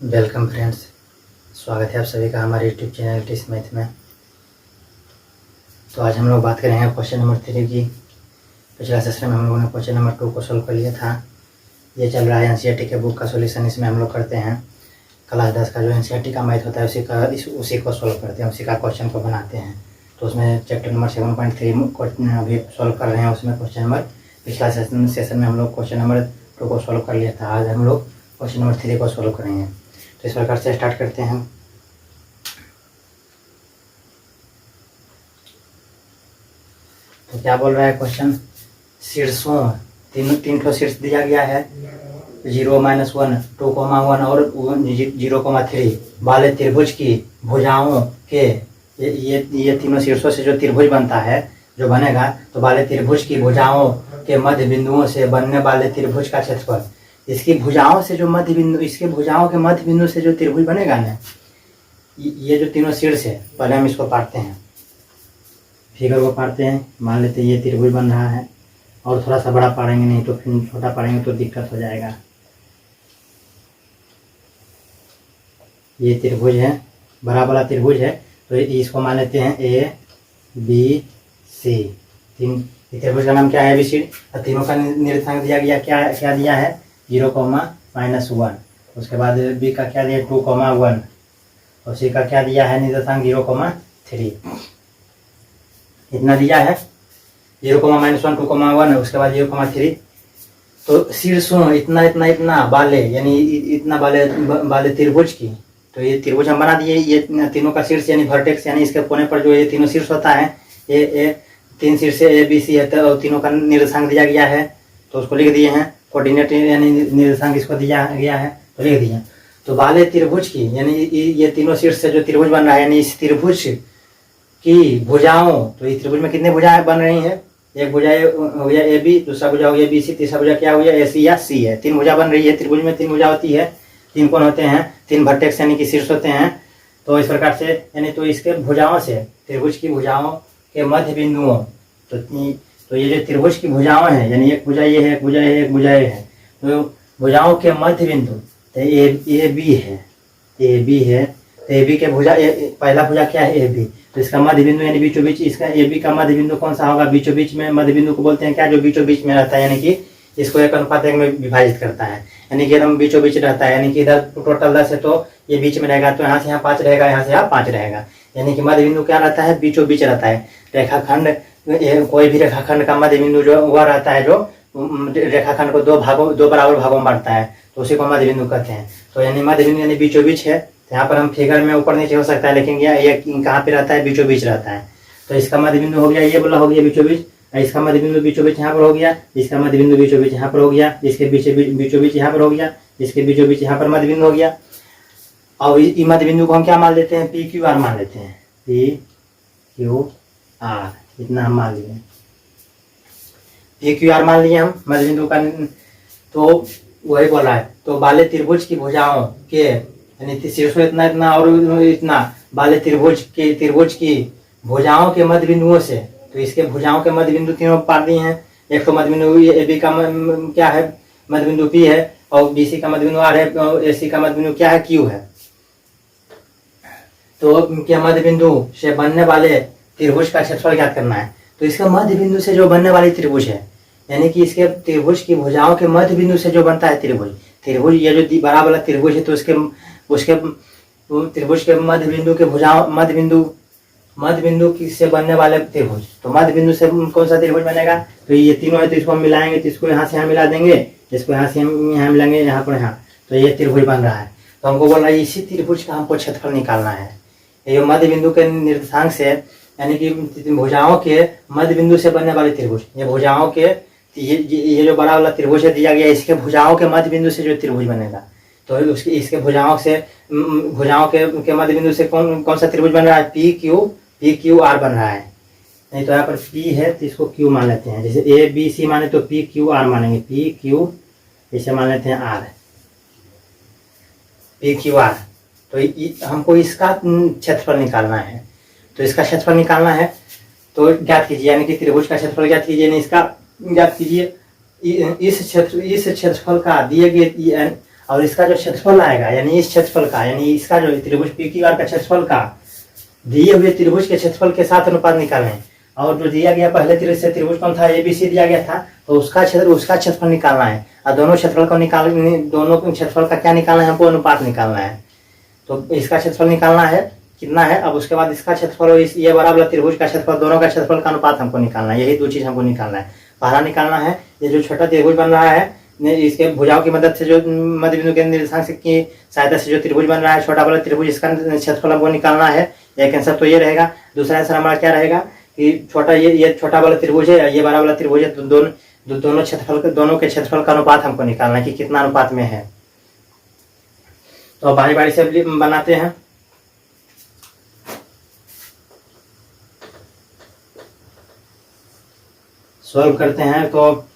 Welcome friends, स्वागत है आप सभी का हमारे यूट्यूब चैनल टिस मैथ में। तो आज हम लोग बात करेंगे क्वेश्चन नंबर 3 की। पिछला सेशन में हम लोगों ने क्वेश्चन नंबर 2 को सोल्व कर लिया था। ये चल रहा है एनसीईआरटी के बुक का सॉल्यूशन। इसमें हम लोग करते हैं क्लास 10 का जो एनसीईआरटी का मैथ होता है उसी को सोल्व करते हैं, उसी का क्वेश्चन को बनाते हैं। तो उसमें चैप्टर नंबर 7.3 अभी सोल्व कर रहे हैं। उसमें क्वेश्चन नंबर पिछला सेशन में हम लोग क्वेश्चन नंबर 2 को सोल्व कर लिया था। आज हम लोग क्वेश्चन नंबर 3 को सोल्व करेंगे। तो इस प्रकार से स्टार्ट करते हैं। तो क्या बोल रहा है क्वेश्चन, शीर्षों तीन ठो शीर्ष दिया गया है 0, -1, 2,1 और 0,3 वाले त्रिभुज की भुजाओं के ये तीनों शीर्षों से जो त्रिभुज बनता है, जो बनेगा, तो वाले त्रिभुज की भुजाओं के मध्य बिंदुओं से बनने वाले त्रिभुज का क्षेत्रफल। इसकी भुजाओं से जो मध्य बिंदु, इसके भुजाओं के मध्य बिंदु से जो त्रिभुज बनेगा ना, ये जो तीनों शीर्ष है, पहले हम इसको पाटते हैं, फिगर को पाटते हैं। मान लेते हैं ये त्रिभुज बन रहा है, और थोड़ा सा बड़ा पाड़ेंगे, नहीं तो फिर छोटा पाड़ेंगे तो दिक्कत हो जाएगा। ये त्रिभुज है, बड़ा वाला त्रिभुज है, तो इसको मान लेते हैं ABC। त्रिभुज का नाम क्या है? ABCD। तीनों का निर्देशांक दिया गया, क्या दिया है? 0,-1। उसके बाद बी का क्या दिया? 2,1। और सी का क्या दिया है निर्देशांक? 0,3। इतना दिया है, 0,-1, 2,1, उसके बाद 0,3। तो शीर्षों इतना बाले, यानी इतना बाले त्रिभुज की, तो ये त्रिभुज हम बना दिए। ये तीनों का शीर्ष यानी वर्टेक्स, यानी इसके कोने पर जो ये तीनों शीर्ष होता है, ये 3 शीर्ष ABC है, तो तीनों का निर्देशांक दिया गया है, तो उसको लिख दिए हैं। कोऑर्डिनेट यानी निर्देशांक इसको दिया गया है, तो लिख दिए। तो बाले त्रिभुज की, यानी ये तीनों शीर्ष से जो त्रिभुज बन रहा है, यानी इस त्रिभुज की भुजाओं, तो इस त्रिभुज में कितने भुजाएं बन रही हैं? एक भुजा हो गया AB, दूसरा भुजा हो गया BC, तीसरा भुजा क्या हो गया? AC या C है। 3 भुजा बन रही है। त्रिभुज में 3 भुजा होती है, 3 कोण होते हैं, 3 वर्टेक्स यानी कि शीर्ष होते हैं। तो इस प्रकार से, यानी तो इसके भुजाओं से, त्रिभुज की भुजाओं के मध्य बिंदुओं, तो ये जो त्रिभुज की भुजाओं हैं, यानी एक भुजा ये है, एक भुजा ये, एक भुजा ये है, तो भुजाओं के मध्य बिंदु तो AB है, AB है। तो AB के भुजा, पहला भुजा क्या है? AB। तो इसका मध्य बिंदु यानी बीचों बीच, इसका AB का मध्य बिंदु कौन सा होगा? बीचों बीच में। मध्य बिंदु को बोलते हैं क्या? जो बीचों बीच में रहता है, यानी कि इसको 1:1 में विभाजित करता है, यानी कि एकदम बीचों बीच रहता है। यानी कि इधर टोटल 10 है, तो ये बीच में रहेगा, तो यहाँ से यहाँ 5 रहेगा, यहाँ से यहाँ 5 रहेगा। यानी कि मध्य बिंदु क्या रहता है? बीचों बीच रहता है। रेखाखंड, कोई भी रेखाखंड का मध्य बिंदु जो वह रहता है, जो रेखाखंड को 2 बराबर भागों में बांटता है, तो उसी को मध्य बिंदु कहते हैं। तो यानी मध्य बिंदु यानी बीचों बीच है। तो यहाँ पर हम फिगर में ऊपर नीचे हो सकता है, लेकिन ये कहाँ पे रहता है? बीचों बीच रहता है। तो इसका मध्य बिंदु हो गया, ये बोला हो गया बीचों बीच। इसका मध्य बिंदु बीचों बीच यहाँ पर हो गया, इसका मध्य बिंदु बीचों बीच यहाँ पर हो गया, इसके बीचों बीच यहाँ पर हो गया, इसके बीचों बीच यहाँ पर मध्य बिंदु हो गया। और इस मध्य बिंदु को हम क्या मान लेते हैं? PQR मान लेते हैं, PQR। इतना हम मान लिए, PQR मान लिए हम मध्य बिंदु का। तो वही बोला है, तो बाले त्रिभुज की भुजाओं के, यानी शीर्षों इतना और इतना, बाले त्रिभुज की भुजाओं के मध्य बिंदुओं से, तो इसके भुजाओं के मध्य बिंदु तीनों पार दिए हैं। एक तो मध्य बिंदु AB का क्या है? मध्य बिंदु P है, और BC का मध्य बिंदु R है, और AC का मध्य बिंदु क्या है? Q है। तो क्या मध्य बिंदु से बनने वाले त्रिभुज का क्षेत्रफल ज्ञात करना है। तो इसका मध्य बिंदु से जो बनने वाली त्रिभुज है, यानी कि इसके त्रिभुज की भुजाओं के मध्य बिंदु से जो बनता है त्रिभुज, ये जो बड़ा वाला त्रिभुज है, तो उसके त्रिभुज के मध्य बिंदु के भुजाओं, मध्य बिंदु से बनने वाले त्रिभुज, तो मध्य बिंदु से कौन सा त्रिभुज बनेगा? तो ये तीनों है, तो इसको हम मिलाएंगे, तो इसको यहाँ से यहाँ मिला देंगे, इसको यहाँ से यहाँ मिलाएंगे, यहाँ पर यहाँ, तो ये त्रिभुज बन रहा है। तो हमको बोल रहा है इसी त्रिभुज का हमको क्षेत्रफल निकालना है। ये मध्य बिंदु के निर्देशांक से, यानी कि भुजाओं के मध्य बिंदु से बनने वाले त्रिभुज, ये भुजाओं के, ये जो बड़ा वाला त्रिभुज है दिया गया, इसके भुजाओं के मध्य बिंदु से जो त्रिभुज बनेगा, तो इसके भुजाओं के मध्य बिंदु से कौन सा त्रिभुज बन रहा है? PQR बन रहा है। नहीं तो यहाँ पर P है, तो इसको Q मान लेते हैं। जैसे ABC माने तो PQR मानेंगे, PQ इसे मान लेते हैं R, PQR। तो हमको इसका क्षेत्रफल निकालना है। तो इसका क्षेत्रफल निकालना है, तो ज्ञात कीजिए, यानी कि त्रिभुज का क्षेत्रफल ज्ञात कीजिए, नहीं इसका ज्ञात कीजिए। इस क्षेत्रफल का दिए गए और इसका जो क्षेत्रफल आएगा यानी इस क्षेत्रफल का, यानी इसका जो त्रिभुज पी क्यू आर का क्षेत्रफल का दिए हुए त्रिभुज के क्षेत्रफल के साथ अनुपात निकालना है। और जो दिया गया पहले त्रिभुज से त्रिभुज कौन था, एबीसी दिया गया था, तो उसका क्षेत्रफल निकालना है। और दोनों क्षेत्रफल को दोनों क्षेत्रफल का क्या निकालना है, हमको अनुपात निकालना है। तो इसका क्षेत्रफल निकालना है कितना है, अब उसके बाद इसका क्षेत्रफल और ये बराबर त्रिभुज का क्षेत्रफल, दोनों का क्षेत्रफल का अनुपात हमको निकालना है। यही दो चीज हमको निकालना है। पहला निकालना है ये जो छोटा त्रिभुज बन रहा है, इसके भुजाओं की मदद से जो मध्य बिंदु के निर्देशांक की सहायता से जो त्रिभुज बन रहा है छोटा वाला त्रिभुज, इसका क्षेत्रफल हमको निकालना है। एक आंसर तो ये रहेगा। दूसरा आंसर हमारा क्या रहेगा कि छोटा ये छोटा वाला त्रिभुज है, ये बड़ा वाला त्रिभुज है, तो दोनों क्षेत्रफल, दोनों के क्षेत्रफल का अनुपात हमको निकालना है कि कितना अनुपात में है। तो बारी बारी से बनाते हैं। सॉल्व करते हैं। तो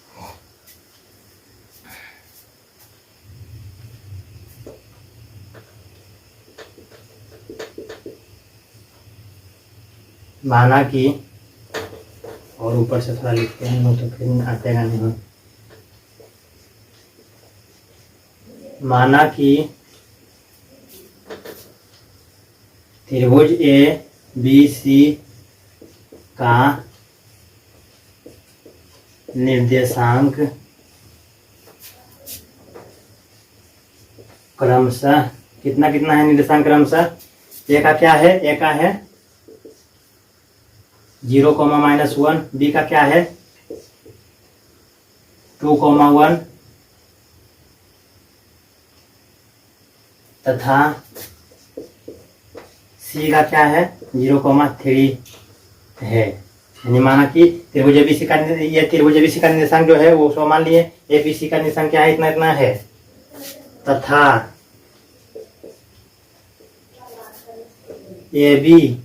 माना कि, और ऊपर से थोड़ा लिखते हैं तो फिर आतेगा नहीं। माना कि त्रिभुज ए बी सी का निर्देशांक क्रमशः कितना कितना है, निर्देशांक क्रमशः ए का क्या है, ए का है 0,-1, बी का क्या है 2,1 तथा सी का क्या है 0,3 है। यानी माना कि त्रिभुज एबीसी का, ये त्रिभुज एबीसी का निर्देशांक जो है वो मान लिए एबीसी का निर्देशांक क्या है, इतना इतना है, तथा एबी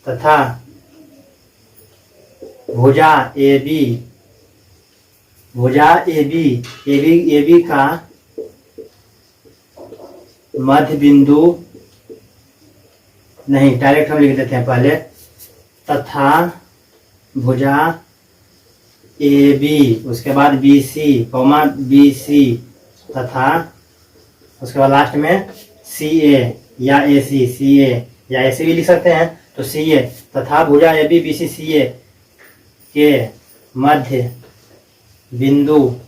तथा भुजा एबी का मध्य बिंदु, नहीं डायरेक्ट हम लिख देते हैं पहले, तथा भुजा एबी उसके बाद बीसी कॉमा बीसी तथा उसके बाद लास्ट में सीए या एसी, सीए या एसी भी लिख सकते हैं, तो सीए तथा भुजा एबी बीसी सीए के मध्य बिंदु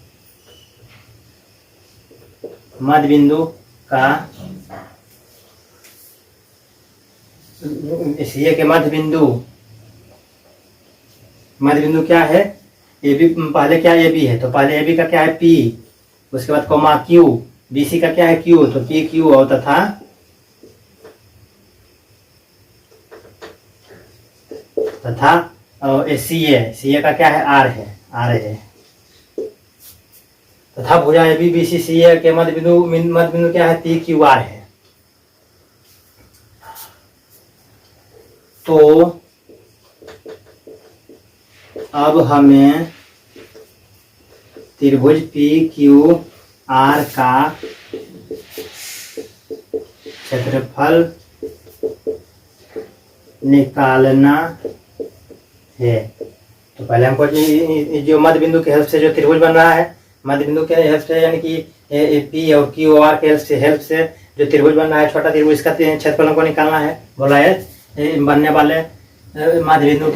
का सीए के मध्य बिंदु क्या है, एबी, पहले क्या एबी है तो पहले एबी का क्या है पी, उसके बाद कॉमा क्यू, बीसी का क्या है क्यू तो पी क्यू, और तथा सीए का क्या है आर है तथा भुजा एबी बीसी सीए के मध्य बिंदु क्या है पी क्यू आर है। तो अब हमें त्रिभुज पी क्यू आर का क्षेत्रफल निकालना है। तो पहले हमको जो मध्य बिंदु के हेल्प से जो त्रिभुज बन रहा है, मध्य बिंदु के हेल्प से यानी कि पी और क्यू आर के हेल्प से जो त्रिभुज बन रहा है छोटा त्रिभुज, इसका क्षेत्रफल हमको निकालना है। बोला है बनने वाले मध्य बिंदु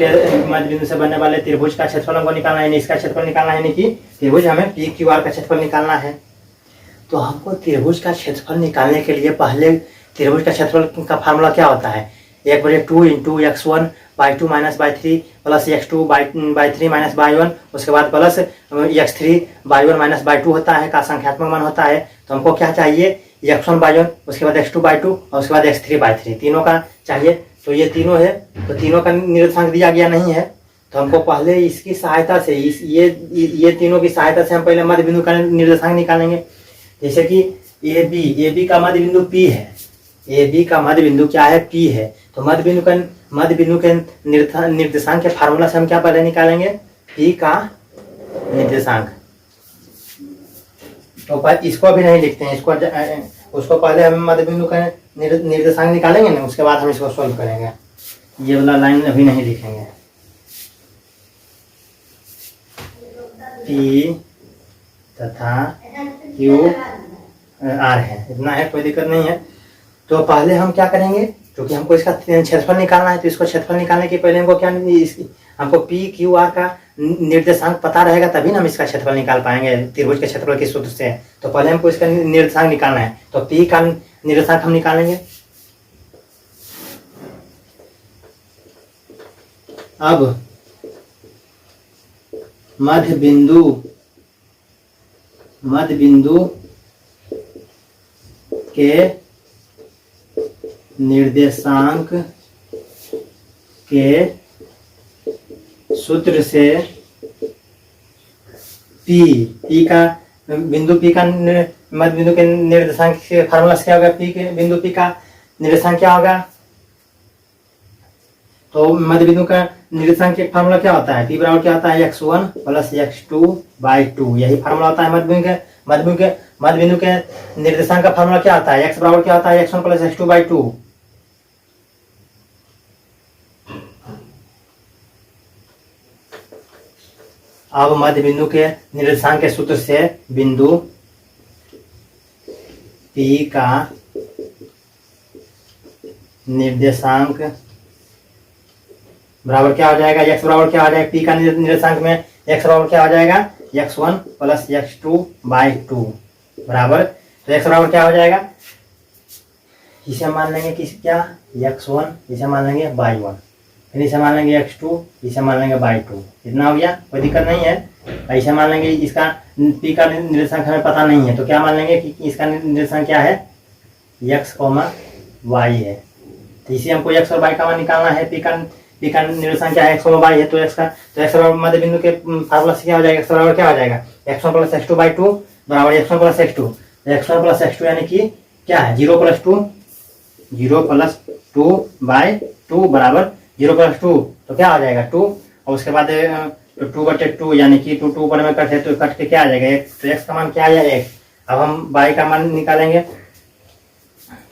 से बनने वाले त्रिभुज का क्षेत्रफल हमको निकालना है, इसका क्षेत्रफल निकालना है, यानी कि त्रिभुज हमें पी क्यू आर का क्षेत्रफल निकालना है। तो हमको त्रिभुज का क्षेत्रफल निकालने के लिए पहले त्रिभुज का क्षेत्रफल का फार्मूला क्या होता है, 1/2 into x1 by 2 minus by 3 plus x2 by 3 minus by 1, उसके बाद plus x3 by 1 minus by 2 होता है का संख्यात्मक मान होता है। तो हमको क्या चाहिए x1 बाई 1, उसके बाद x2 बाई 2 और उसके बाद x3 बाई 3, तीनों का चाहिए। तो ये तीनों है, तो तीनों का निर्देशांक दिया गया नहीं है, तो हमको पहले इसकी सहायता से ये तीनों की सहायता से हम पहले मध्य बिंदु का निर्देशांक निकालेंगे। जैसे कि ए बी का मध्य बिंदु P है, ए बी का मध्य बिंदु क्या है P है, तो मध्य बिंदु के निर्देशांक के फार्मूला से हम क्या पहले निकालेंगे P का निर्देशांक। तो इसको अभी नहीं लिखते हैं, उसको पहले हम मध्य बिंदु का निर्देशांक निकालेंगे ना, उसके बाद हम इसको सॉल्व करेंगे। ये वाला लाइन अभी नहीं लिखेंगे। P तथा क्यू आर है, इतना है, कोई दिक्कत नहीं है। तो पहले हम क्या करेंगे, क्योंकि हमको इसका क्षेत्रफल निकालना है, तो इसको क्षेत्रफल निकालने के पहले हमको क्या, हमको पी क्यू आर का निर्देशांक पता रहेगा तभी ना हम इसका क्षेत्रफल निकाल पाएंगे त्रिभुज के क्षेत्रफल के सूत्र से। तो पहले हमको इसका निर्देशांक निकालना है, तो पी का निर्देशांक हम निकालेंगे। अब मध्य बिंदु के निर्देशांक के सूत्र से पी का बिंदु पी का मध्य बिंदु के निर्देशांक के फार्मूला से क्या होगा, पी के बिंदु पी का निर्देशांक क्या होगा, तो मध्य बिंदु का निर्देशांक का फार्मूला क्या होता है, पी बराबर क्या होता है, x1 प्लस x2/2, यही फार्मूला होता है मध्य बिंदु के निर्देशांक का फार्मूला क्या होता है, x बराबर क्या होता है, x1 प्लस x2/2। अब मध्य बिंदु के निर्देशांक के सूत्र से बिंदु P का निर्देशांक बराबर क्या हो जाएगा, x बराबर क्या हो जाएगा, P का निर्देशांक में x बराबर क्या हो जाएगा, x1 प्लस x2/2 बराबर, तो x बराबर क्या हो जाएगा, इसे मान लेंगे क्या, x1, इसे मान लेंगे y1, फिर इसे मान लेंगे x2, इसे मान लेंगे y2, इतना हो गया, कोई दिक्कत नहीं है। ऐसे मान लेंगे इसका p का निर्देशांक हमें पता नहीं है, तो क्या मान लेंगे कि इसका निर्देशांक क्या है, x, y है, तो इसे हमको x और y का मान निकालना है। p का निर्देशांक क्या है, x, y है, तो x बराबर मध्य बिंदु के फार्मूला से क्या हो जाएगा, x बराबर क्या हो जाएगा, x1 प्लस x2/2 बराबर x1 plus x2, x1 plus x2 यानी कि क्या है, 0 प्लस 2/2 बराबर 0 प्लस 2, तो क्या आ जाएगा 2, और उसके बाद 2/2 यानी कि 2 ऊपर में कट है, तो कट के क्या आ जाएगा, एक, तो x का मान क्या आ जाएगा 1। अब हम y का मान निकालेंगे,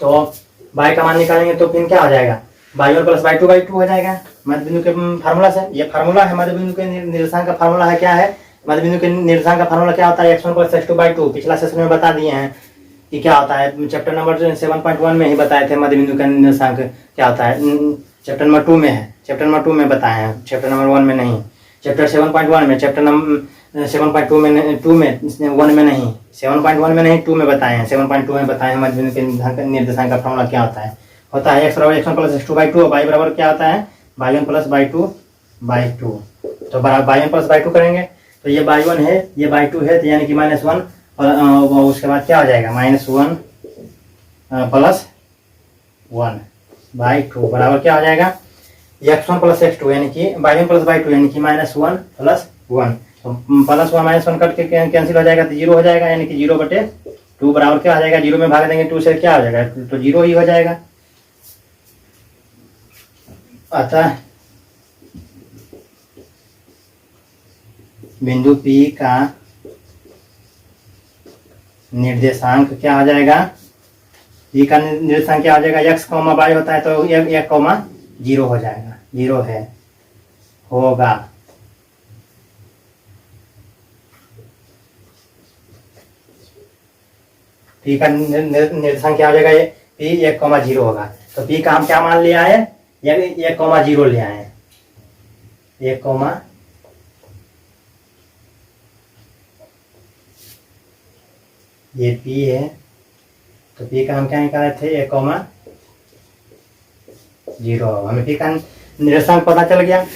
तो y का मान निकालेंगे तो फिर क्या हो जाएगा, y1 प्लस y2/2 हो जाएगा मध्य बिंदु के फार्मूला से। ये फार्मूला है मध्य बिंदु के निर्देशांक का फार्मूला है, क्या है, मध्य बिंदु के निर्देशांक का फार्मूला क्या होता है, x1 प्लस x2/2, पिछला सेशन में बता दिए हैं कि क्या होता है, चैप्टर नंबर 7.1 में ही बताए थे मध्य बिंदु का निर्देशांक क्या होता है, चैप्टर नंबर 2 में है, चैप्टर नंबर 2 में बताए हैं, चैप्टर नंबर 1 में नहीं, चैप्टर 7.1 में, चैप्टर नंबर 7.2 में 1 में नहीं, 7.1 में नहीं 2 में बताए हैं, 7.2 में बताए हैं मध्य बिंदु के निर्देशांक का फार्मूला क्या होता है x बराबर x1 प्लस x2/2, और y बराबर क्या होता है, y1 प्लस y2/2, तो y1 प्लस y2 करेंगे, तो ये y1 है, ये y2 है, तो यानी कि -1, और उसके बाद क्या हो जाएगा, -1 प्लस 1/2 बराबर क्या हो जाएगा, x1 प्लस x2 यानी कि y1 प्लस y2 यानी कि -1 प्लस 1, तो प्लस 1 -1 कट के कैंसिल हो जाएगा, तो 0 हो जाएगा, यानी कि 0/2 बराबर क्या हो जाएगा, 0 में भाग देंगे 2 से क्या हो जाएगा, तो 0 ही हो जाएगा। अतः बिंदु P का निर्देशांक क्या आ जाएगा, P का निर्देशांक क्या आ जाएगा, x, y होता है तो 1,0 हो जाएगा, 0 है, होगा। P का निर्देशांक क्या आ जाएगा, P 1,0 होगा, तो P का हम क्या मान लिया है, 1,0 ले आए, 1, ये P है, तो P का हम क्या निकाले थे, 1,0, हमें P का निर्देशांक पता चल गया।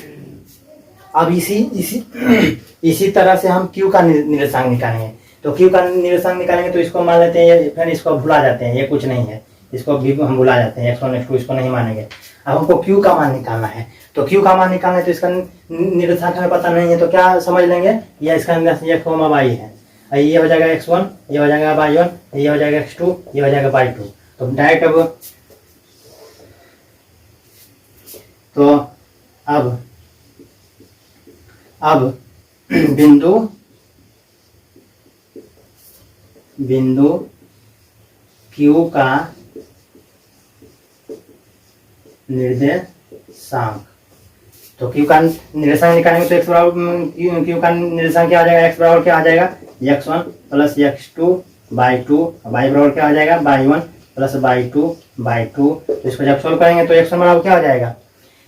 अब इसी तरह से हम Q का निर्देशांक निकालेंगे, तो Q का निर्देशांक निकालेंगे तो इसको मान लेते हैं, फिर इसको भुला जाते हैं, ये कुछ नहीं है, इसको भी हम भुला जाते हैं, x1 x2 इसको नहीं मानेंगे। अब हमको Q का मान निकालना है, तो Q का मान निकालना है, तो इसका निर्देशांक हमें पता नहीं है, तो क्या समझ लेंगे, ये इसका निर्देशांक y है, ये हो जाएगा x1, ये हो जाएगा y1, ये हो जाएगा x2, ये हो जाएगा y2, तो डायरेक्ट अब बिंदु Q का निर्देशांक, तो Q का निर्देशांक निकालेंगे तो Q का निर्देशांक क्या आ जाएगा, x बराबर क्या आ जाएगा, x1 plus x2 by two, by बराबर क्या हो जाएगा, by one plus by two. तो इसको जब सोल्व करेंगे तो एक्स वन बराबर क्या हो जाएगा,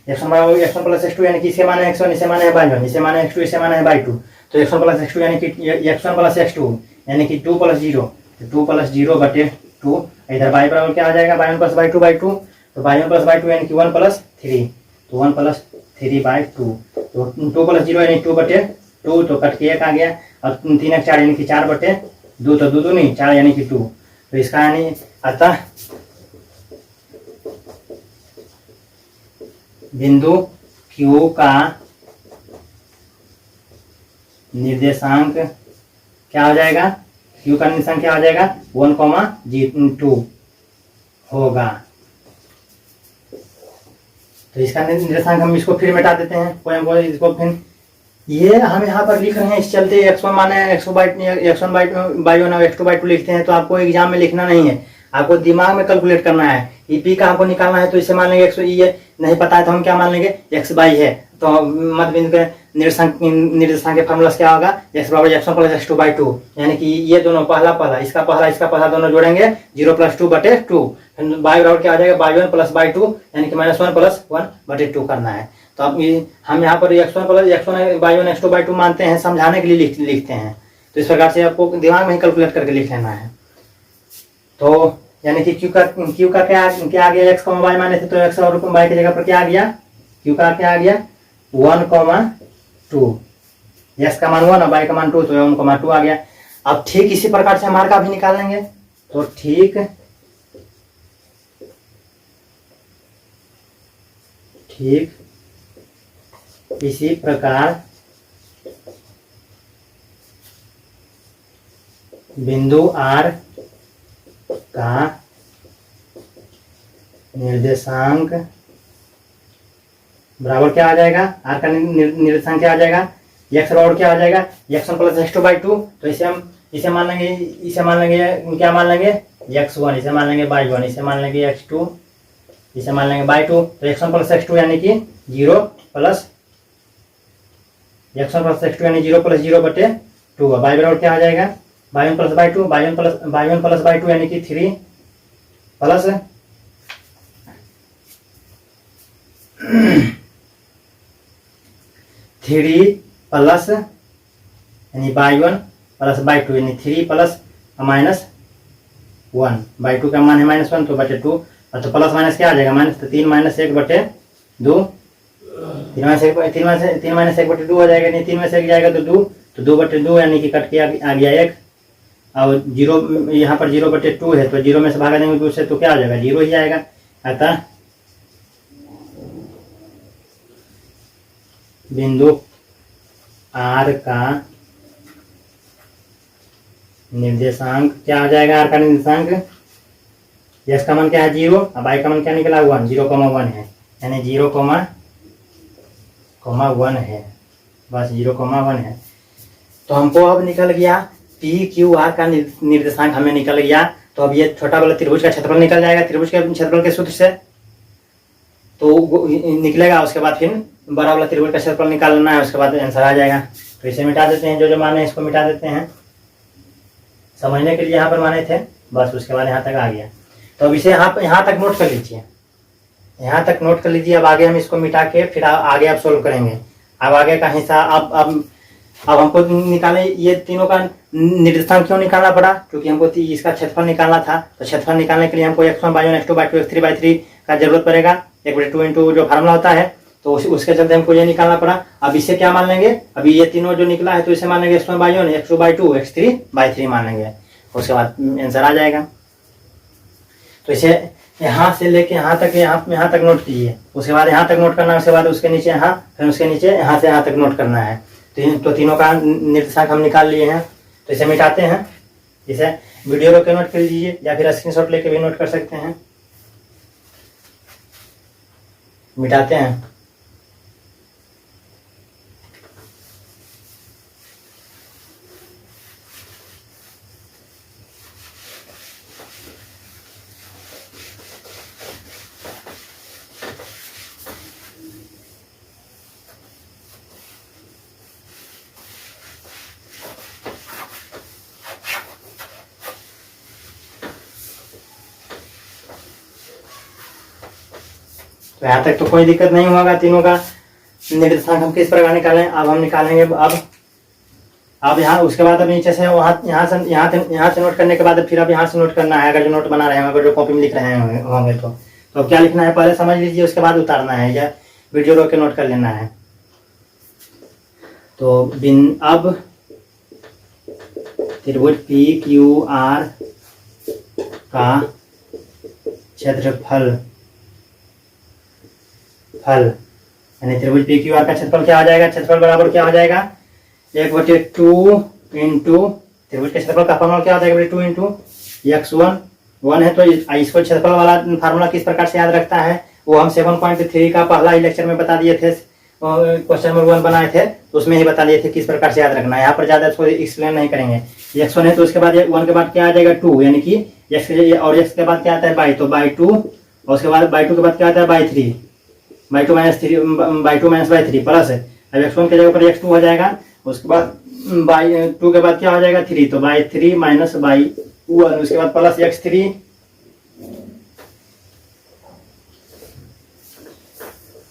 एक्स वन बराबर x one plus x two, यानी कि इसे माना है एक्स वन, इसे माना है बाई वन, इसे माना है एक्स टू, इसे माना है बाई टू। तो x one plus x two यानी कि x one plus x two यानी कि two plus zero, two plus zero बटे टू। इधर बाई बराबर क्या आ जाएगा, by one plus by two by two. तो by one plus by two यानी कि वन प्लस थ्री, तो one plus three by two. तो टू प्लस जीरो यानी टू बटे टू, तो कट के एक आ गया। और तीन एक चार यानी कि चार बटे दो, तो दो नहीं चार यानी कि टू। तो इसका यानी अतः बिंदु Q का निर्देशांक क्या हो जाएगा, Q का निर्देशांक क्या हो जाएगा, 1,2 होगा। तो इसका निर्देशांक हम इसको फिर मिटा देते हैं, कोई इसको फिर ये हम यहाँ पर लिख रहे हैं इस चलते एक्स वन माने एक्स वन बाई वन और एक्स टू बाई टू लिखते हैं, तो आपको एग्जाम में लिखना नहीं है, आपको दिमाग में कैलकुलेट करना है। ईपी का आपको निकालना है, तो इसे मान लेंगे एक्स, ये नहीं पता है तो हम क्या मान लेंगे, एक्स बाई है। तो मध्य बिंदु के निर्देशांक के फॉर्मूला क्या होगा, एक्स बराबर x one plus x to by two, यानी कि ये दोनों पहला इसका पहला दोनों जोड़ेंगे 0 + 2 बटे 2। बाई बराबर क्या आ जाएगा, by one plus by two, यानी कि -1 + 1 बटे 2 करना है। तो अब हम यहाँ पर x1 plus x1 by one x2 by two मानते हैं, समझाने के लिए लिखते हैं। तो इस प्रकार से आपको दिमाग में ही कैलकुलेट करके लिख लेना है। तो यानी कि Q का क्या आ गया, x, y माने थे तो x और y की जगह पर क्या आ गया, Q का क्या आ गया 1,2, x का मान 1 और y का मान 2, तो 1,2 आ गया। अब ठीक इसी प्रकार से हम r का भी निकाल लेंगे। तो ठीक इसी प्रकार बिंदु R का निर्देशांक बराबर क्या आ जाएगा, R का निर्देशांक क्या आ जाएगा, x बराबर क्या आ जाएगा, x1 plus x2 by two. तो इसे मान लेंगे क्या मान लेंगे, x1, इसे मान लेंगे बाई वन, इसे मान लेंगे x2, इसे मान लेंगे बाई टू। तो x1 प्लस x2 यानी कि 0 प्लस x1 प्लस x2 यानी 0 + 0 बटे 2। बाई बराबर क्या आ जाएगा, by one plus by two, by one plus by two यानी कि 3 प्लस 3 प्लस यानी by one plus by two यानी 3 प्लस -1, बाई टू का मान है -1 तो बटे 2, और तो प्लस माइनस क्या आ जाएगा, माइनस, तो 3 - 1 बटे 2, 3 - 1 बटे 2 हो जाएगा, नहीं 3 में से 1 जाएगा तो 2, तो 2 बटे 2 यानी कि कट के आ गया 1। और 0 यहाँ पर 0 बटे 2 है, तो 0 में से भागा देंगे 2 से, तो क्या आ जाएगा, 0 ही आएगा। अतः बिंदु R का निर्देशांक क्या आ जाएगा, R का निर्देशांक, x का मान क्या है 0 और y का मान क्या निकला 1, 0,1 है, यानी 0,1 है, बस 0,1 है। तो हमको अब निकल गया PQR का निर्देशांक हमें निकल गया। तो अब ये छोटा वाला त्रिभुज का क्षेत्रफल निकल जाएगा, त्रिभुज के क्षेत्रफल के सूत्र से तो निकलेगा। उसके बाद फिर बड़ा वाला त्रिभुज का क्षेत्रफल निकालना है, उसके बाद आंसर आ जाएगा। तो इसे मिटा देते हैं, जो माने इसको मिटा देते हैं, समझने के लिए यहाँ पर माने थे, बस उसके बाद यहाँ तक आ गया। तो अब इसे यहाँ तक नोट कर लीजिए, यहाँ तक नोट कर लीजिए। अब आगे हम इसको मिटा के फिर आगे आप सोल्व करेंगे। अब आगे का हिस्सा अब हमको निकाले, ये तीनों का निर्देशांक क्यों निकालना पड़ा, क्योंकि हमको इसका क्षेत्रफल निकालना था। तो क्षेत्रफल निकालने के लिए हमको x1 by one, x2 by two, x3 by three का जरूरत पड़ेगा, 1/2 इंटू जो फार्मूला होता है, तो उसके चलते हमको ये निकालना पड़ा। अब इसे क्या मान लेंगे, अभी ये तीनों जो निकला है तो इसे मान लेंगे x1 by one, x2 by two, x3 by three मान लेंगे, उसके बाद आंसर आ जाएगा। तो इसे यहाँ से लेके यहाँ तक नोट कीजिए, उसके बाद यहाँ तक नोट करना है, उसके बाद उसके नीचे यहाँ, फिर उसके नीचे यहाँ से यहाँ तक नोट करना है। तो तीनों का निर्देशांक हम निकाल लिए हैं। तो इसे मिटाते हैं, इसे वीडियो रोक के नोट कर लीजिए या फिर स्क्रीनशॉट लेके भी नोट कर सकते हैं। मिटाते हैं। तो यहाँ तक तो कोई दिक्कत नहीं होगा। तीनों का निर्देशांक हम किस प्रकार निकालें, अब हम निकालेंगे। अब यहाँ उसके बाद अब नीचे से यहाँ से नोट करने के बाद फिर अब यहाँ से नोट करना है। अगर जो नोट बना रहे हैं, अगर जो कॉपी में लिख रहे होंगे तो अब क्या लिखना है पहले समझ लीजिए, उसके बाद उतारना है या वीडियो रोक के नोट कर लेना है। तो अब त्रिभुज PQR का क्षेत्रफल यानी त्रिभुज PQR का क्षेत्रफल क्या हो जाएगा, क्षेत्रफल बराबर क्या हो जाएगा 1/2 इंटू त्रिभुज के क्षेत्रफल का फॉर्मूला क्या होता है 2 इंटू x1 1 है। तो इसको क्षेत्रफल वाला फार्मूला किस प्रकार से याद रखता है वो हम 7.3 का पहला ही लेक्चर में बता दिए थे, क्वेश्चन नंबर 1 बनाए थे तो उसमें ही बता दिए थे किस प्रकार से याद रखना है। यहाँ पर ज्यादा इसको एक्सप्लेन नहीं करेंगे। x1 है तो उसके बाद 1 के बाद क्या आ जाएगा 2, यानी कि x के बाद क्या आता है बाई, तो बाई 2 और उसके बाद बाई 2 के बाद क्या आता है by 3, by 2 minus by 3 plus है। अब x1 के जगह पर x2 हो जाएगा, उसके बाद बाई 2 के बाद क्या हो जाएगा 3, तो बाई 3 माइनस बाई 1, उसके बाद प्लस x3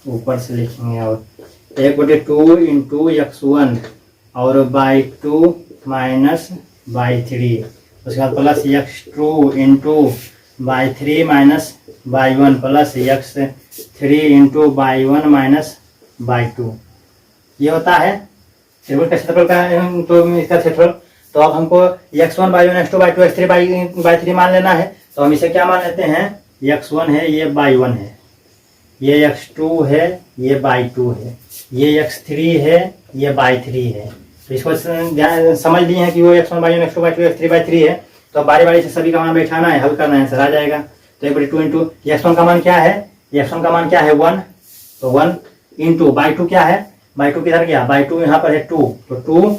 ऊपर से लिखेंगे और 1/2 इंटू x1 और बाई 2 माइनस बाई 3, उसके बाद plus x2 into by 3 minus by 1 plus x3 into by 1 minus by 2। ये होता है त्रिभुज का क्षेत्रफल का, तो इसका क्षेत्रफल। तो अब हमको x1 by 1 x2 by 2 x3 by 3 मान लेना है। तो हम इसे क्या मान लेते हैं, x1 है ये बाई 1 है, ये x2 है ये बाई 2 है, ये x3 है ये बाई 3 है। तो इसको समझ लिए हैं कि वो x1 by 1 x2 by 2 x3 by 3 है। तो बारी बारी से सभी का मान बैठाना है, हल करना है, आंसर आ जाएगा। तो 1/2 इंटू x1 का मान क्या है, x1 का मान क्या है 1, तो 1 इंटू बाई 2 क्या है, बाई 2 किधर गया, बाई 2 यहाँ पर है 2, तो 2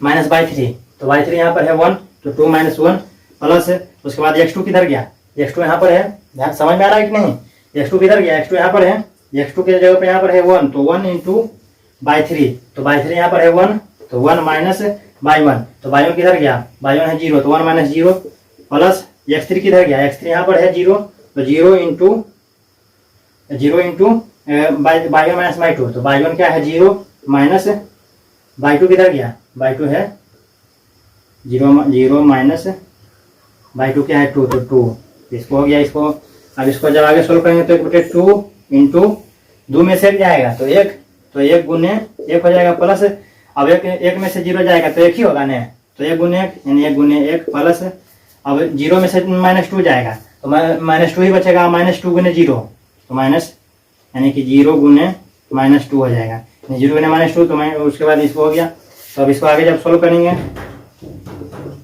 माइनस बाई 3, तो बाई 3 यहाँ पर है 1, तो 2 माइनस 1 प्लस, उसके बाद x2 किधर गया, x2 यहाँ पर है, ध्यान समझ में आ रहा है कि नहीं, x2 किधर गया, x2 यहाँ पर है, x2 के जगह पर यहाँ पर है 1, तो 1 इंटू बाई 3, तो बाई 3 यहाँ पर है 1, तो 1 माइनस बाई 1, तो बाई 1 किधर गया, बाई 1 है 0, तो 1 माइनस 0 प्लस x3 किधर गया, x3 यहाँ पर है 0, तो 0 इंटू बाई 1 माइनस बाई 2, तो बाई 1 क्या है 0 माइनस बाई 2 किधर गया, बाई 2 है 0 माइनस बाई 2 क्या है 2, तो 2, इसको हो गया। इसको अब इसको जब आगे सोल्व करेंगे तो 1/2 इंटू 2 में से जाएगा तो 1, तो 1 गुने 1 हो जाएगा प्लस, अब 1 में से 0 जाएगा तो 1 ही होगा ना, तो 1 गुने 1 यानी 1 गुने 1 प्लस, अब 0 में से -2 जाएगा तो -2 ही बचेगा, -2 गुने 0 तो माइनस, यानी कि 0 गुने -2 हो जाएगा, 0 गुने -2, तो उसके बाद इसको हो गया। तो अब इसको आगे जब सोल्व करेंगे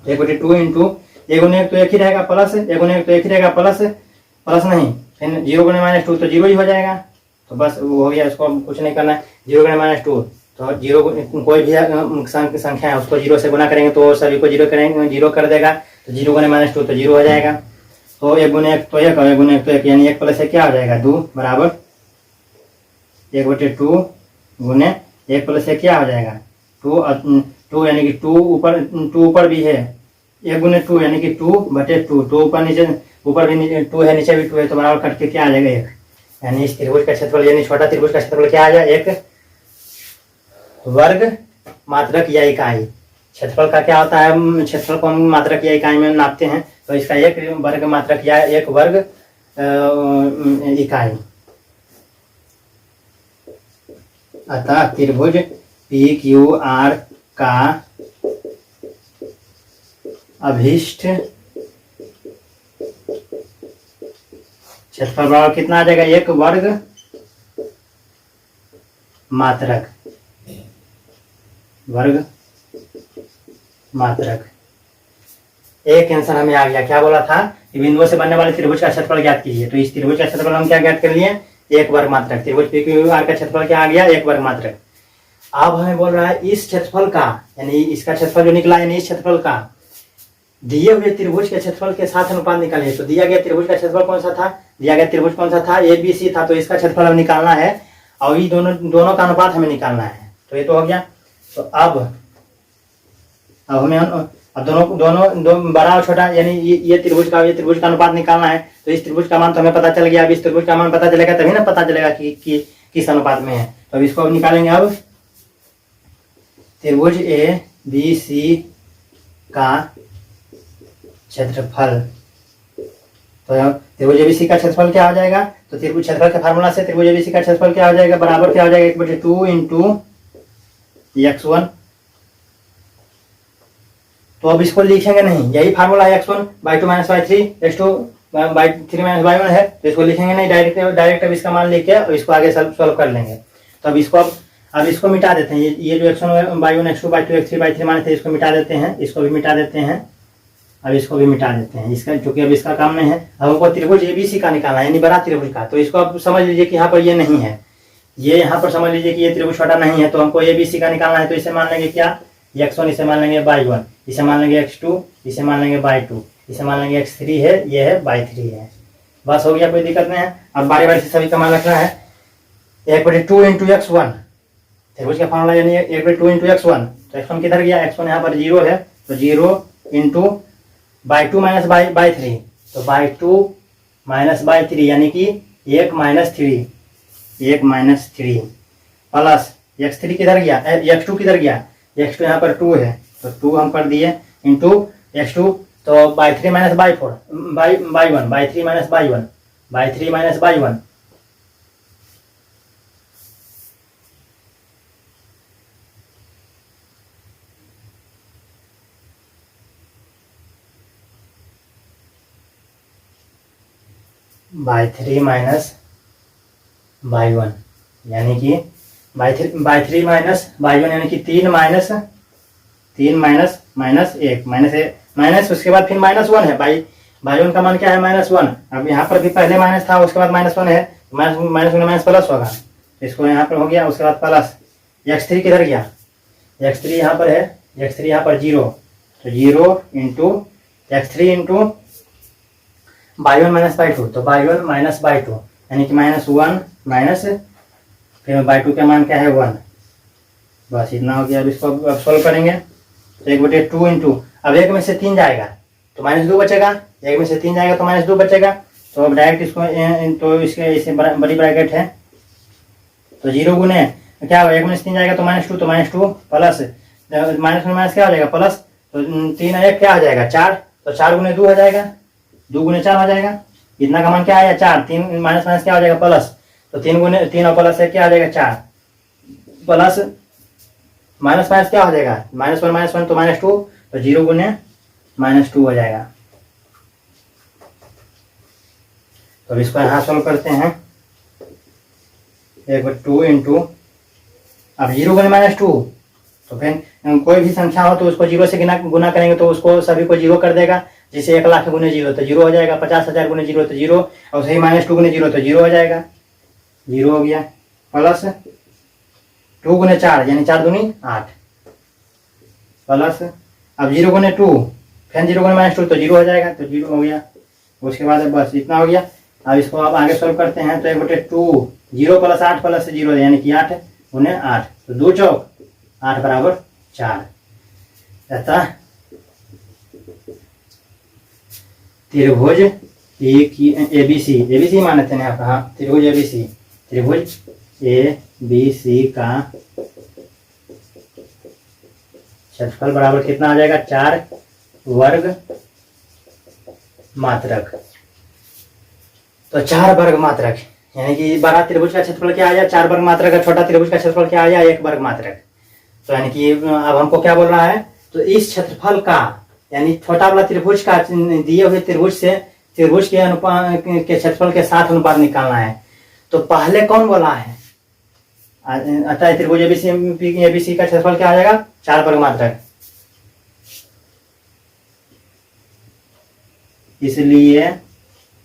1/2 इंटू 1 गुने 1 तो 1 ही रहेगा प्लस, 1 गुने 1 तो 1 ही रहेगा प्लस नहीं, फिर 0 गुने -2 तो 0 ही हो जाएगा, तो बस वो हो गया। इसको कुछ नहीं करना है, 0 गुने -2 तो 0 कोई भी संख्या है उसको 0 से गुना करेंगे तो सभी को 0 करेंगे, 0 कर देगा, तो 0 गुने -2 तो 0 हो जाएगा, तो 1 गुने 1 तो 1 और 1 गुने 1 तो 1, यानी 1 प्लस 1 क्या हो जाएगा 2 बराबर 1/2 गुने 1 प्लस 1 क्या हो जाएगा 2, यानी कि 2 ऊपर भी है, 1 गुने 2 यानी कि 2/2, 2 ऊपर नीचे, ऊपर भी 2 है नीचे भी 2 है, तो बराबर कट के क्या आ जाएगा 1, यानी इस त्रिभुज का क्षेत्रफल यानी छोटा त्रिभुज का क्षेत्रफल क्या आ जाएगा 1 वर्ग मात्रक या इकाई। क्षेत्रफल का क्या होता है, क्षेत्रफल को हम मात्रक या इकाई में नापते हैं, तो इसका 1 वर्ग मात्रक या 1 वर्ग इकाई। अतः त्रिभुज PQR का अभिष्ट क्षेत्रफल बराबर कितना आ जाएगा 1 वर्ग मात्रक, एक आंसर हमें आ गया। क्या बोला था कि बिंदुओं से बनने वाले त्रिभुज का क्षेत्रफल ज्ञात कीजिए, तो इस त्रिभुज का क्षेत्रफल हम क्या ज्ञात कर लिए 1 वर्ग मात्रक, त्रिभुज PQR का क्षेत्रफल क्या आ गया 1 वर्ग मात्रक। अब हमें बोल रहा है इस क्षेत्रफल का, यानी इसका क्षेत्रफल जो निकला यानी इस क्षेत्रफल का दिए हुए त्रिभुज के क्षेत्रफल के साथ अनुपात निकालिए। तो दिया गया त्रिभुज का क्षेत्रफल कौन सा था, दिया गया त्रिभुज कौन सा था ABC था, तो इसका क्षेत्रफल हमें निकालना है और ये दोनों का अनुपात हमें निकालना है। तो ये तो हो गया। तो अब हमें अब दोनों दोनों दो बड़ा और छोटा यानी ये त्रिभुज का अनुपात निकालना है। तो इस त्रिभुज का मान तो हमें पता चल गया। अब इस त्रिभुज का मान पता चलेगा तभी ना पता चलेगा कि किस अनुपात में है। तो अब इसको निकालेंगे। अब त्रिभुज ए बी सी का क्षेत्रफल, तो त्रिभुज एबीसी का क्षेत्रफल क्या हो जाएगा? तो त्रिभुज क्षेत्रफल के फार्मूला से त्रिभुज एबीसी का क्षेत्रफल क्या हो जाएगा? बराबर क्या हो जाएगा? 1/2 इंटू x1। तो अब इसको लिखेंगे नहीं, यही फार्मूला है x1 by 2 minus by 3 x2 by 3 minus by 1 है। तो इसको लिखेंगे नहीं, डायरेक्ट अब इसका मान लेके और इसको आगे सॉल्व कर लेंगे। तो अब इसको मिटा देते हैं। ये जो x1 by 1 x2 by 2 x3 by 3 minus 3 इसको मिटा देते हैं, इसको भी मिटा देते हैं, अब इसको भी मिटा देते हैं। इसका चूंकि अब इसका काम नहीं है, अब हमको त्रिभुज एबीसी का निकालना है यानी बड़ा त्रिभुज का। तो इसको अब समझ लीजिए कि यहाँ पर ये नहीं है, ये यहाँ पर समझ लीजिए कि ये त्रिभुज छोटा नहीं है। तो हमको एबीसी का निकालना है। तो इसे मान लेंगे क्या? x1 इसे मान लेंगे बाई 1, इसे मान लेंगे x2, इसे मान लेंगे बाई 2, इसे मान लेंगे x3 है, ये है बाई 3 है। बस हो गया, कोई दिक्कत नहीं है। अब बारी बारी से सभी का मान रखना है। 1/2 इंटू x1 त्रिभुज का फॉर्मूला यानी 1/2 इंटू x1। तो x1 किधर गया? x1 यहाँ पर 0 है, तो 0 इंटू बाई 2 माइनस बाई 3, तो बाई 2 माइनस बाई 3 यानी कि 1 माइनस 3 प्लस x3 किधर गया? x2 किधर गया? x2 यहाँ पर 2 है, तो 2 हम कर दिए इंटू x2, तो by 3 minus by 4 by 1 by 3 minus by 1 by 3 minus by 1 by 3 minus by 1 यानी कि बाई 3 माइनस बाई 1 यानी कि 3 माइनस माइनस 1 माइनस उसके बाद फिर -1 है। बाई 1 का मान क्या है? -1। अब यहाँ पर भी पहले माइनस था, उसके बाद -1 है, माइनस माइनस प्लस होगा। इसको यहाँ पर हो गया, उसके बाद प्लस। x3 किधर गया? x3 यहाँ पर है, x3 यहाँ पर 0, तो 0 into x3 into by 1 minus by 2, तो बाई 1 माइनस बाई 2 यानी कि -1 माइनस फिर बाई 2 का मान क्या है? 1। बस इतना हो गया। अब इसको अब सोल्व करेंगे। तो 1/2 इंटू, अब 1 में से 3 जाएगा तो -2 बचेगा, 1 में से 3 जाएगा तो -2 बचेगा। तो अब डायरेक्ट इसको तो इसके बड़ी ब्रैकेट है, तो 0 गुने क्या होगा? 1 में से 3 जाएगा तो -2, तो -2 प्लस माइनस में माइनस क्या हो जाएगा? प्लस। तो 3 और 1 क्या हो जाएगा? 4, तो 4 गुने 2 हो जाएगा, 2 गुने 4 हो जाएगा। इतना का मान क्या आया? 4। 3 माइनस माइनस क्या हो जाएगा? प्लस। तो 3 गुने 3 और प्लस 1 क्या हो जाएगा? 4 प्लस माइनस माइनस क्या हो जाएगा? -1 तो -2, तो 0 गुने -2 हो जाएगा। तो अब इसको यहाँ सोल्व करते हैं। 1/2 इंटू, अब 0 गुने -2, तो फिर कोई भी संख्या हो तो उसको 0 से गुना करेंगे तो उसको सभी को 0 कर देगा। जैसे 1,00,000 गुने 0 तो 0 हो जाएगा, 50,000 गुने 0 तो 0, और सही -2 गुने 0 तो 0 हो जाएगा, 0 हो गया। प्लस 2 गुने 4 यानी 4 दूनी 8 प्लस, अब 0 गुने 2 फिर 0 गुने -2 तो 0 हो जाएगा, तो 0 हो गया। उसके बाद बस इतना हो गया। अब इसको अब आगे सोल्व करते हैं। तो 1/2 0 प्लस 8 प्लस 0 यानी कि 8 गुने 8, तो 2 चौक 8 बराबर 4। अतः त्रिभुज एबीसी मानते हैं आप, हाँ त्रिभुज एबीसी का क्षेत्रफल बराबर कितना आ जाएगा? 4 वर्ग मात्रक। तो 4 वर्ग मात्रक यानी कि बड़ा त्रिभुज का क्षेत्रफल क्या आ जाए? 4 वर्ग मात्रक है। छोटा त्रिभुज का क्षेत्रफल क्या आ जाए? 1 वर्ग मात्रक। तो यानी कि अब हमको क्या बोल रहा है? तो इस क्षेत्रफल का यानी छोटा वाला त्रिभुज का दिए हुए त्रिभुज के अनुपात के क्षेत्रफल के साथ अनुपात निकालना है। तो पहले कौन बोला है? अतः त्रिभुज एबीसी का क्षेत्रफल क्या आ जाएगा? 4 वर्ग मात्रक। इसलिए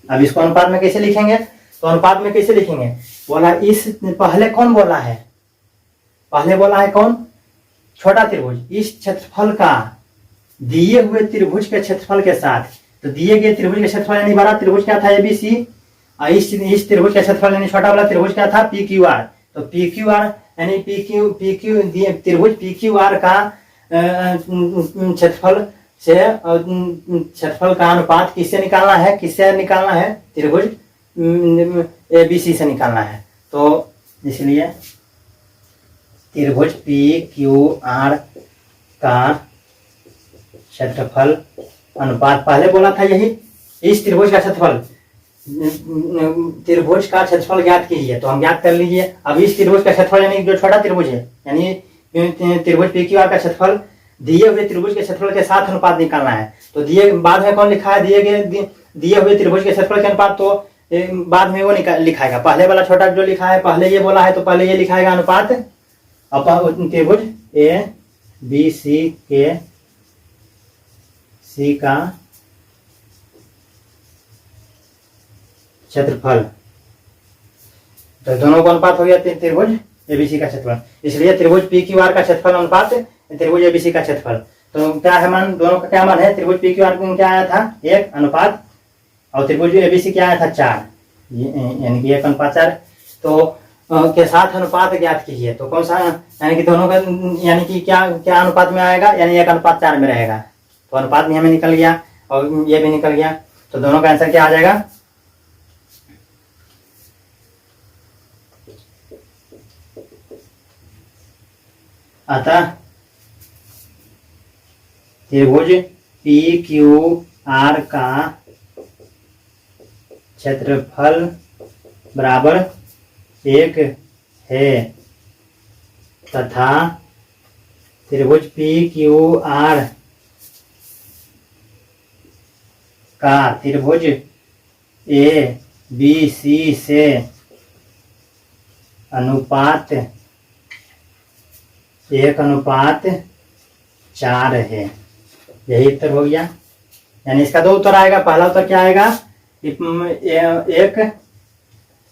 अब इसको अनुपात में कैसे लिखेंगे? तो अनुपात में कैसे लिखेंगे? बोला इस पहले कौन बोला है? पहले बोला है कौन? छोटा त्रिभुज। इस क्षेत्रफल का दिए हुए त्रिभुज के क्षेत्रफल के साथ, तो दिए गए त्रिभुज के क्षेत्रफल यानी बड़ा त्रिभुज क्या था? एबीसी। और इस त्रिभुज का क्षेत्रफल यानी छोटा वाला त्रिभुज क्या था? PQR। तो PQR यानी त्रिभुज PQR का क्षेत्रफल से क्षेत्रफल का अनुपात किससे निकालना है, त्रिभुज ABC से निकालना है। तो इसलिए त्रिभुज PQR का क्षेत्रफल अनुपात, पहले बोला था यही, इस त्रिभुज का क्षेत्रफल, त्रिभुज का क्षेत्रफल ज्ञात कीजिए। तो हम ज्ञात कर लीजिए। अब इस त्रिभुज का क्षेत्रफल यानी जो छोटा त्रिभुज है, यानी त्रिभुज PQR का क्षेत्रफल दिए हुए त्रिभुज के क्षेत्रफल के साथ अनुपात निकालना है। तो दिए बाद में कौन लिखा है, दिए हुए त्रिभुज के क्षेत्रफल के अनुपात, तो बाद में वो लिखाएगा। पहले वाला छोटा जो लिखा है, पहले ये बोला है तो पहले ये लिखाएगा अनुपात त्रिभुज ABC के सी का क्षेत्रफल। तो दोनों का अनुपात हो गया त्रिभुज ABC का क्षेत्रफल। इसलिए त्रिभुज PQR का क्षेत्रफल अनुपात त्रिभुज ABC का क्षेत्रफल। तो क्या है मान, दोनों का क्या मान है, त्रिभुज PQR में क्या आया था 1 अनुपात, और त्रिभुज ABC क्या आया था 4, यानी कि 1:4। तो के साथ अनुपात ज्ञात कीजिए। तो कौन सा, यानी कि दोनों का, यानी कि क्या क्या अनुपात में आएगा, यानी 1:4 में रहेगा। तो अनुपात भी हमें निकल गया और ये भी निकल गया। तो दोनों का आंसर क्या आ जाएगा, अतः त्रिभुज PQR का क्षेत्रफल बराबर 1 है तथा त्रिभुज PQR का त्रिभुज ABC से अनुपात 1:4 है। यही उत्तर हो गया। यानी इसका 2 उत्तर आएगा। पहला उत्तर क्या आएगा, 1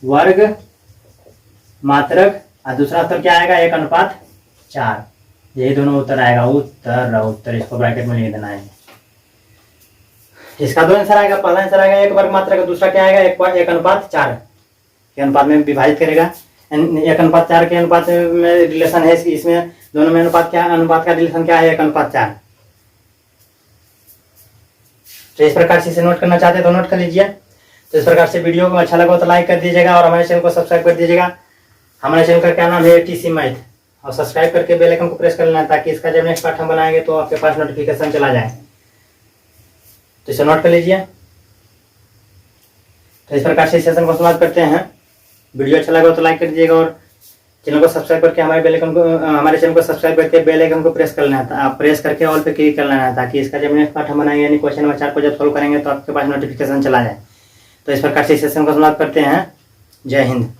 वर्ग मात्रक, और दूसरा उत्तर क्या आएगा 1:4। यही दोनों उत्तर आएगा। उत्तर इसको ब्रैकेट में लिख देना है। इसका 2 आंसर आएगा। पहला आंसर आएगा 1 वर्ग मात्रक, दूसरा क्या आएगा 1:4 के अनुपात में विभाजित करेगा। 1:4 के अनुपात में रिलेशन है इसमें, दोनों में अनुपात का रिलेशन क्या है 1:4। तो इस प्रकार से इसे नोट करना चाहते हैं तो नोट कर लीजिए। तो इस प्रकार से वीडियो को अच्छा लगा तो लाइक कर दीजिएगा और हमारे चैनल को सब्सक्राइब कर दीजिएगा। हमारे चैनल का क्या नाम है, TC मैथ, और सब्सक्राइब करके बेल आइकन को प्रेस कर लेना ताकि इसका जब नेक्स्ट पार्ट हम बनाएंगे तो आपके पास नोटिफिकेशन चला जाए। तो इसे नोट कर लीजिए। तो इस प्रकार से इस सेशन को समाप्त करते हैं। वीडियो अच्छा लगा तो लाइक कर दीजिएगा और चैनल को सब्सक्राइब करके हमारे चैनल को सब्सक्राइब करके बेल आइकन को प्रेस कर लेना था, प्रेस करके ऑल पे क्लिक कर लेना है ताकि इसका जब नेक्स्ट पार्ट हम बनाएंगे यानी क्वेश्चन नंबर 4 को जब सॉल्व करेंगे तो आपके पास नोटिफिकेशन चला जाए। तो इस प्रकार से इस सेशन को समाप्त करते हैं। जय हिंद।